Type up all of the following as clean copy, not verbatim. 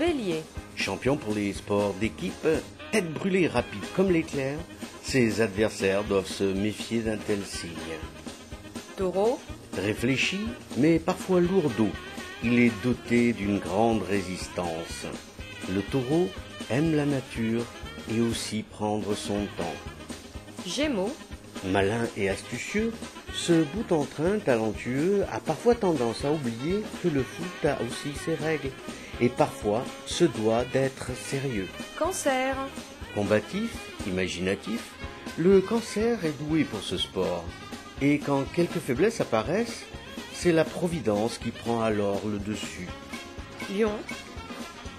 Bélier. Champion pour les sports d'équipe, tête brûlée rapide comme l'éclair, ses adversaires doivent se méfier d'un tel signe. Taureau. Réfléchi, mais parfois lourdeau, il est doté d'une grande résistance. Le taureau aime la nature et aussi prendre son temps. Gémeaux. Malin et astucieux, ce boute-en-train talentueux a parfois tendance à oublier que le foot a aussi ses règles et parfois se doit d'être sérieux. Cancer. Combatif, imaginatif, le cancer est doué pour ce sport. Et quand quelques faiblesses apparaissent, c'est la providence qui prend alors le dessus. Lion.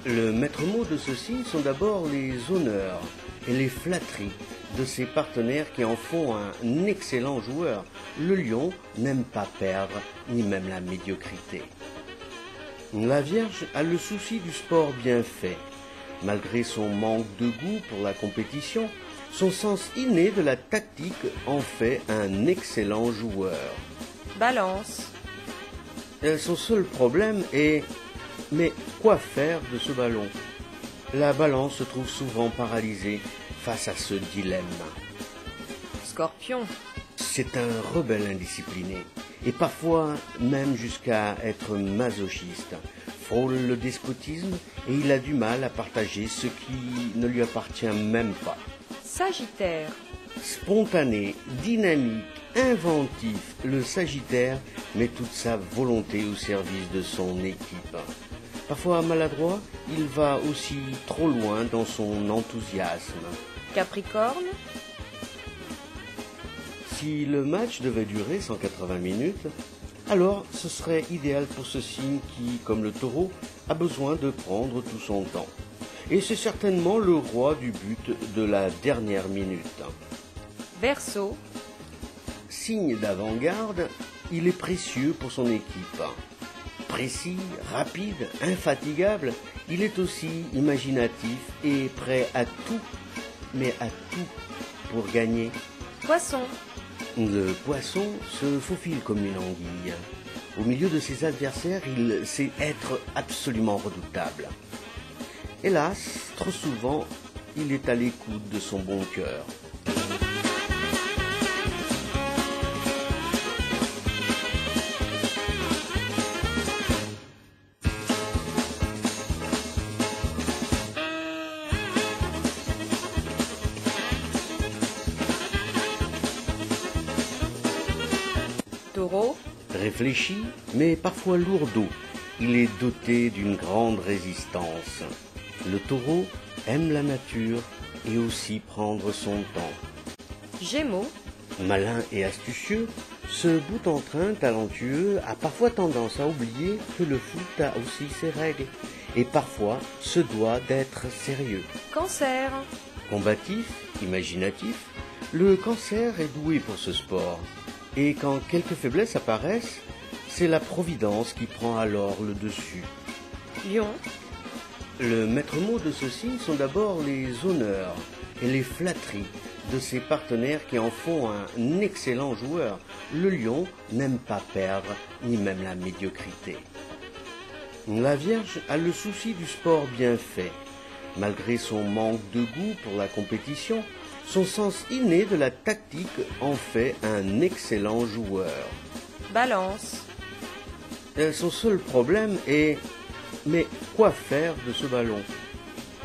Le maître mot de ce signe sont d'abord les honneurs et les flatteries de ses partenaires qui en font un excellent joueur. Le lion n'aime pas perdre, ni même la médiocrité. La Vierge a le souci du sport bien fait. Malgré son manque de goût pour la compétition, son sens inné de la tactique en fait un excellent joueur. Balance. Son seul problème est « mais quoi faire de ce ballon ?» La Balance se trouve souvent paralysée face à ce dilemme. Scorpion. C'est un rebelle indiscipliné, et parfois même jusqu'à être masochiste. Frôle le despotisme et il a du mal à partager ce qui ne lui appartient même pas. Sagittaire. Spontané, dynamique, inventif, le Sagittaire met toute sa volonté au service de son équipe. Parfois maladroit, il va aussi trop loin dans son enthousiasme. Capricorne. Si le match devait durer 180 minutes, alors ce serait idéal pour ce signe qui, comme le taureau, a besoin de prendre tout son temps. Et c'est certainement le roi du but de la dernière minute. Verseau. Signe d'avant-garde, il est précieux pour son équipe. Précis, rapide, infatigable, il est aussi imaginatif et prêt à tout, mais à tout pour gagner. Poisson. Le poisson se faufile comme une anguille. Au milieu de ses adversaires, il sait être absolument redoutable. Hélas, trop souvent, il est à l'écoute de son bon cœur. Taureau. Réfléchi, mais parfois lourdeau, il est doté d'une grande résistance. Le taureau aime la nature et aussi prendre son temps. Gémeaux. Malin et astucieux, ce boute-en-train talentueux a parfois tendance à oublier que le foot a aussi ses règles et parfois se doit d'être sérieux. Cancer. Combatif, imaginatif, le cancer est doué pour ce sport. Et quand quelques faiblesses apparaissent, c'est la providence qui prend alors le dessus. Lion. Le maître mot de ce signe sont d'abord les honneurs et les flatteries de ses partenaires qui en font un excellent joueur. Le lion n'aime pas perdre, ni même la médiocrité. La Vierge a le souci du sport bien fait. Malgré son manque de goût pour la compétition, son sens inné de la tactique en fait un excellent joueur. Balance. Son seul problème est « mais quoi faire de ce ballon ?»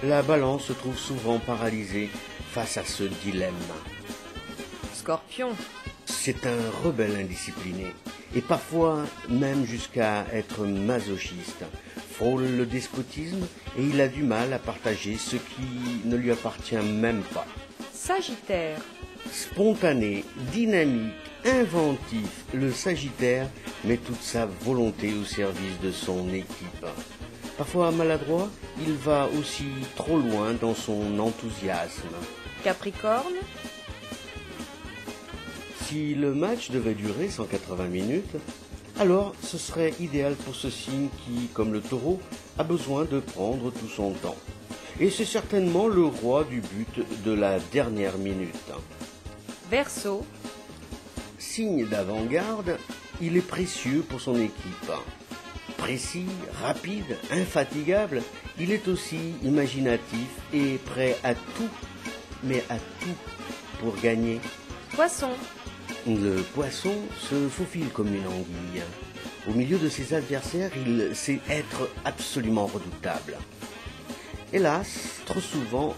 La Balance se trouve souvent paralysée face à ce dilemme. Scorpion. C'est un rebelle indiscipliné, et parfois même jusqu'à être masochiste. Frôle le despotisme et il a du mal à partager ce qui ne lui appartient même pas. Sagittaire. Spontané, dynamique, inventif, le Sagittaire met toute sa volonté au service de son équipe. Parfois maladroit, il va aussi trop loin dans son enthousiasme. Capricorne. Si le match devait durer 180 minutes, alors ce serait idéal pour ce signe qui, comme le taureau, a besoin de prendre tout son temps. Et c'est certainement le roi du but de la dernière minute. Verseau. Signe d'avant-garde, il est précieux pour son équipe. précis, rapide, infatigable, il est aussi imaginatif et prêt à tout, mais à tout pour gagner. Poisson. Le poisson se faufile comme une anguille. Au milieu de ses adversaires, il sait être absolument redoutable. Hélas, trop souvent,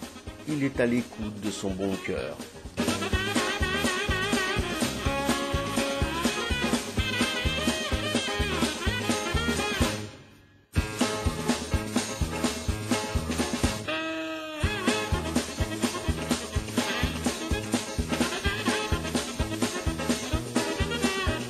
il est à l'écoute de son bon cœur.